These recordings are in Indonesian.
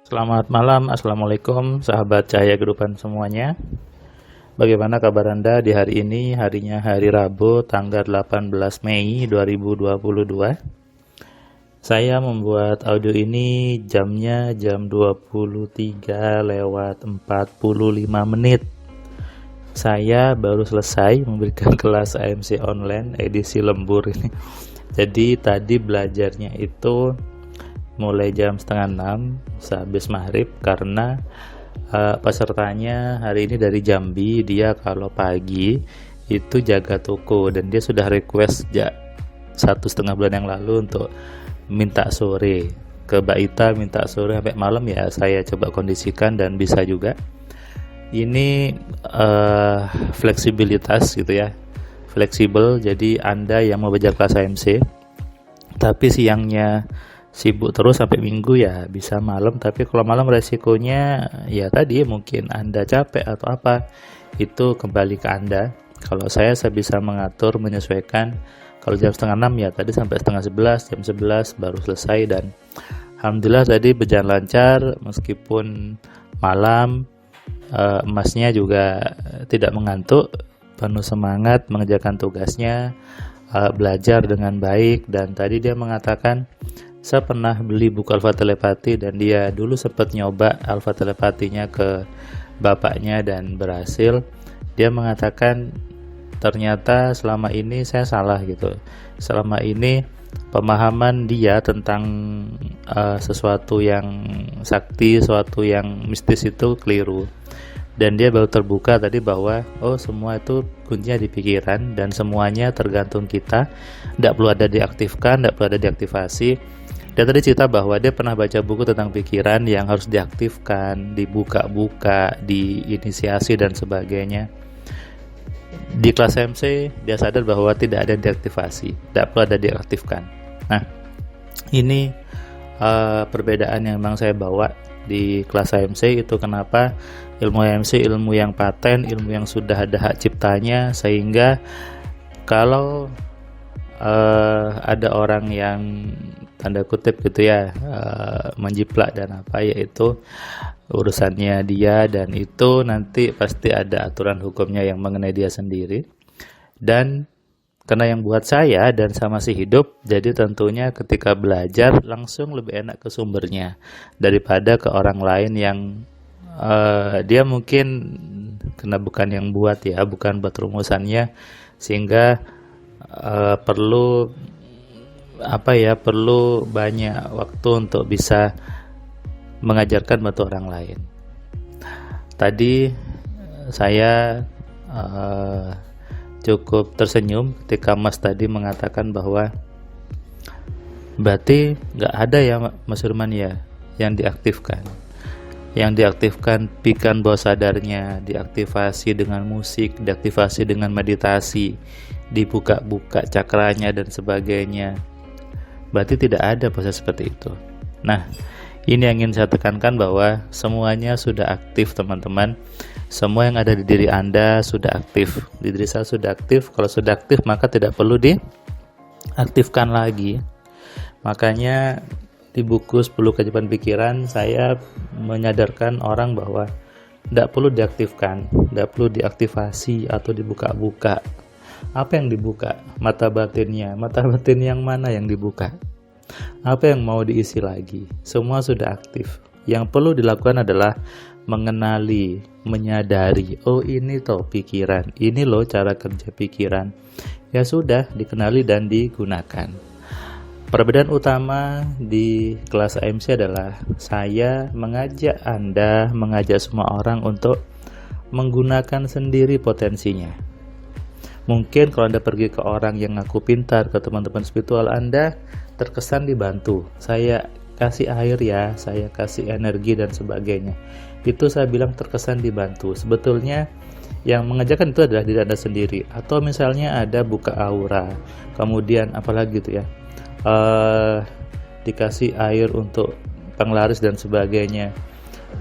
Selamat malam, Assalamualaikum sahabat Cahaya Kehidupan semuanya. Bagaimana kabar Anda di hari ini? Harinya hari Rabu, tanggal 18 Mei 2022. Saya membuat audio ini jamnya jam 23 lewat 45 menit. Saya baru selesai memberikan kelas AMC online edisi lembur ini. Jadi tadi belajarnya itu mulai jam setengah 6 sehabis maghrib karena pesertanya hari ini dari Jambi. Dia kalau pagi itu jaga toko dan dia sudah request 1,5 bulan yang lalu untuk minta sore ke Mbak Ita, minta sore sampai malam. Ya saya coba kondisikan dan bisa juga. Ini fleksibilitas gitu ya, fleksibel. Jadi Anda yang mau belajar kelas AMC tapi siangnya sibuk terus sampai minggu, ya bisa malam. Tapi kalau malam resikonya ya tadi mungkin Anda capek atau apa, itu kembali ke Anda. Kalau saya bisa mengatur, menyesuaikan. Kalau jam setengah 6 ya tadi sampai setengah 11, jam 11 baru selesai. Dan alhamdulillah tadi berjalan lancar meskipun malam. Emasnya juga tidak mengantuk, penuh semangat mengerjakan tugasnya, belajar dengan baik. Dan tadi dia mengatakan, saya pernah beli buku alfa telepati dan dia dulu sempat nyoba alfa telepatinya ke bapaknya dan berhasil. Dia mengatakan ternyata selama ini saya salah gitu. Selama ini pemahaman dia tentang sesuatu yang sakti, sesuatu yang mistis itu keliru. Dan dia baru terbuka tadi bahwa semua itu kuncinya di pikiran dan semuanya tergantung kita. Tidak perlu ada diaktifkan, tidak perlu ada diaktifasi. Dia tadi cerita bahwa dia pernah baca buku tentang pikiran yang harus diaktifkan, dibuka-buka, diinisiasi dan sebagainya. Di kelas MC dia sadar bahwa tidak ada diaktifasi, tidak perlu ada diaktifkan. Nah, ini perbedaan yang memang saya bawa di kelas AMC. Itu kenapa ilmu AMC ilmu yang paten, ilmu yang sudah ada hak ciptanya, sehingga kalau ada orang yang tanda kutip gitu ya menjiplak dan apa, yaitu urusannya dia, dan itu nanti pasti ada aturan hukumnya yang mengenai dia sendiri. Dan karena yang buat saya dan saya masih hidup, jadi tentunya ketika belajar langsung lebih enak ke sumbernya daripada ke orang lain yang dia mungkin karena bukan yang buat ya, bukan buat rumusannya, sehingga perlu banyak waktu untuk bisa mengajarkan bantu orang lain. Tadi saya cukup tersenyum ketika Mas tadi mengatakan bahwa berarti nggak ada ya Mas Firman ya yang diaktifkan. Yang diaktifkan pikiran bawah sadarnya, diaktifasi dengan musik, diaktifasi dengan meditasi, dibuka-buka cakranya dan sebagainya. Berarti tidak ada proses seperti itu. Nah, ini yang ingin saya tekankan bahwa semuanya sudah aktif teman-teman. Semua yang ada di diri Anda sudah aktif. Di diri saya sudah aktif. Kalau sudah aktif maka tidak perlu diaktifkan lagi. Makanya di buku 10 keajaiban pikiran saya menyadarkan orang bahwa tidak perlu diaktifkan, tidak perlu diaktifasi atau dibuka-buka. Apa yang dibuka? Mata batinnya. Mata batin yang mana yang dibuka? Apa yang mau diisi lagi? Semua sudah aktif. Yang perlu dilakukan adalah mengenali, menyadari, ini toh pikiran, ini loh cara kerja pikiran. Ya sudah, dikenali dan digunakan. Perbedaan utama di kelas AMC adalah saya mengajak Anda, mengajak semua orang untuk menggunakan sendiri potensinya. Mungkin kalau Anda pergi ke orang yang ngaku pintar, ke teman-teman spiritual, Anda terkesan dibantu. Saya kasih air ya, saya kasih energi dan sebagainya. Itu saya bilang terkesan dibantu. Sebetulnya yang mengajarkan itu adalah diri Anda sendiri. Atau misalnya ada buka aura, kemudian apalagi gitu ya, dikasih air untuk penglaris dan sebagainya.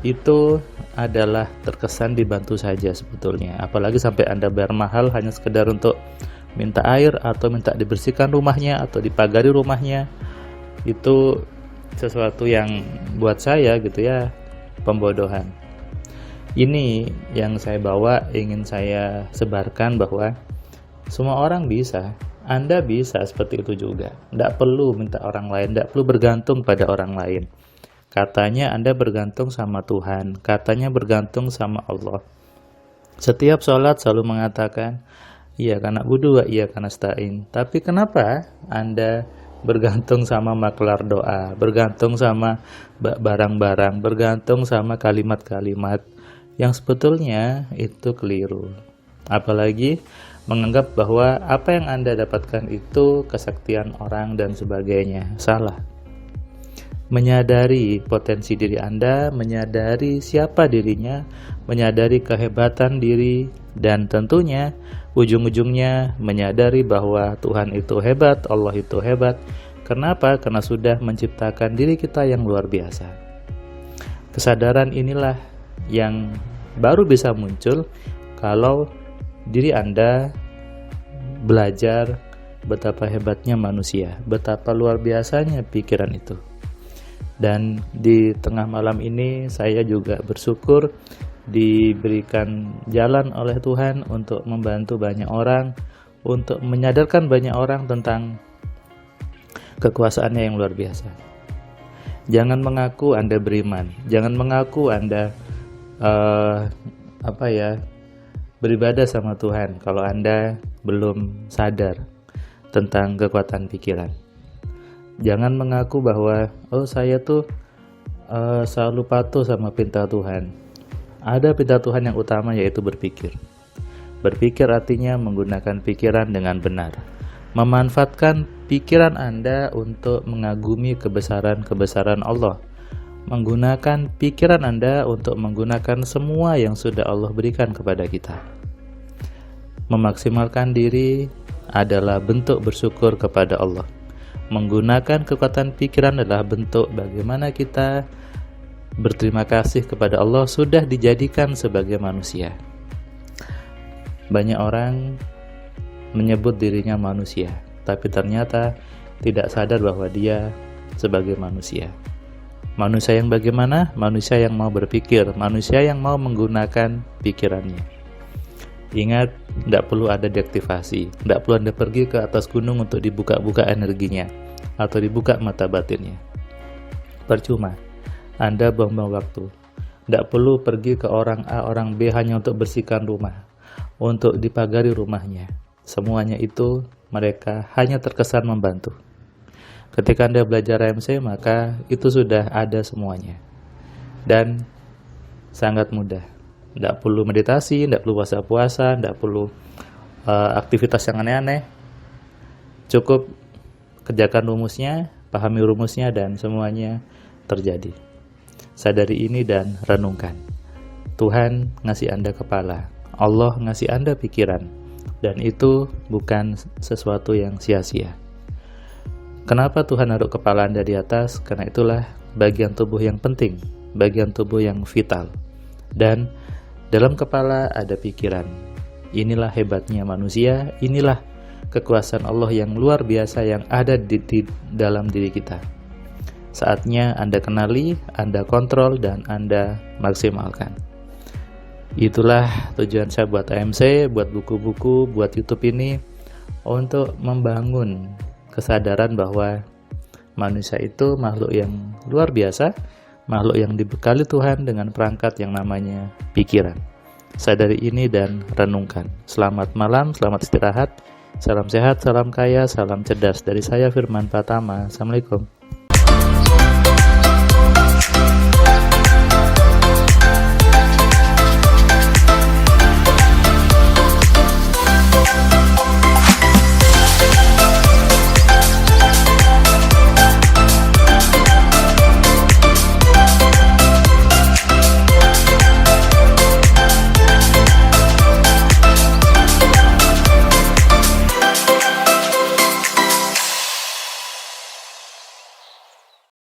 Itu adalah terkesan dibantu saja sebetulnya. Apalagi sampai Anda bayar mahal hanya sekedar untuk minta air atau minta dibersihkan rumahnya atau dipagari rumahnya. Itu sesuatu yang buat saya gitu ya pembodohan. Ini yang saya bawa, ingin saya sebarkan bahwa semua orang bisa, Anda bisa seperti itu juga. Tidak perlu minta orang lain, tidak perlu bergantung pada orang lain. Katanya Anda bergantung sama Tuhan, katanya bergantung sama Allah. Setiap sholat selalu mengatakan, iya karena budu wa iya karena stain. Tapi kenapa Anda bergantung sama maklar doa, bergantung sama barang-barang, bergantung sama kalimat-kalimat yang sebetulnya itu keliru. Apalagi menganggap bahwa apa yang Anda dapatkan itu kesaktian orang dan sebagainya. Salah. Menyadari potensi diri Anda, menyadari siapa dirinya, menyadari kehebatan diri, dan tentunya ujung-ujungnya menyadari bahwa Tuhan itu hebat, Allah itu hebat. Kenapa? Karena sudah menciptakan diri kita yang luar biasa. Kesadaran inilah yang baru bisa muncul kalau diri Anda belajar betapa hebatnya manusia, betapa luar biasanya pikiran itu. Dan di tengah malam ini saya juga bersyukur diberikan jalan oleh Tuhan untuk membantu banyak orang, untuk menyadarkan banyak orang tentang kekuasaannya yang luar biasa. Jangan mengaku Anda beriman, jangan mengaku Anda beribadah sama Tuhan kalau Anda belum sadar tentang kekuatan pikiran. Jangan mengaku bahwa saya tuh selalu patuh sama perintah Tuhan. Ada perintah Tuhan yang utama, yaitu berpikir. Berpikir artinya menggunakan pikiran dengan benar, memanfaatkan pikiran Anda untuk mengagumi kebesaran-kebesaran Allah, menggunakan pikiran Anda untuk menggunakan semua yang sudah Allah berikan kepada kita. Memaksimalkan diri adalah bentuk bersyukur kepada Allah. Menggunakan kekuatan pikiran adalah bentuk bagaimana kita berterima kasih kepada Allah sudah dijadikan sebagai manusia. Banyak orang menyebut dirinya manusia, tapi ternyata tidak sadar bahwa dia sebagai manusia. Manusia yang bagaimana? Manusia yang mau berpikir, manusia yang mau menggunakan pikirannya. Ingat, tidak perlu ada deaktivasi, tidak perlu Anda pergi ke atas gunung untuk dibuka-buka energinya atau dibuka mata batinnya. Percuma, Anda buang-buang waktu. Tidak perlu pergi ke orang A, orang B hanya untuk bersihkan rumah, untuk dipagari rumahnya. Semuanya itu mereka hanya terkesan membantu. Ketika Anda belajar AMC, maka itu sudah ada semuanya. Dan sangat mudah. Tidak perlu meditasi, tidak perlu puasa-puasa, tidak perlu aktivitas yang aneh-aneh. Cukup kerjakan rumusnya, pahami rumusnya, dan semuanya terjadi. Sadari ini dan renungkan. Tuhan ngasih Anda kepala, Allah ngasih Anda pikiran, dan itu bukan sesuatu yang sia-sia. Kenapa Tuhan naruh kepala Anda di atas? Karena itulah bagian tubuh yang penting, bagian tubuh yang vital. Dan dalam kepala ada pikiran. Inilah hebatnya manusia, inilah kekuasaan Allah yang luar biasa yang ada di dalam diri kita. Saatnya Anda kenali, Anda kontrol, dan Anda maksimalkan. Itulah tujuan saya buat AMC, buat buku-buku, buat YouTube ini, untuk membangun kesadaran bahwa manusia itu makhluk yang luar biasa, makhluk yang dibekali Tuhan dengan perangkat yang namanya pikiran. Sadari ini dan renungkan. Selamat malam, selamat istirahat, salam sehat, salam kaya, salam cerdas. Dari saya Firman Pratama. Assalamualaikum.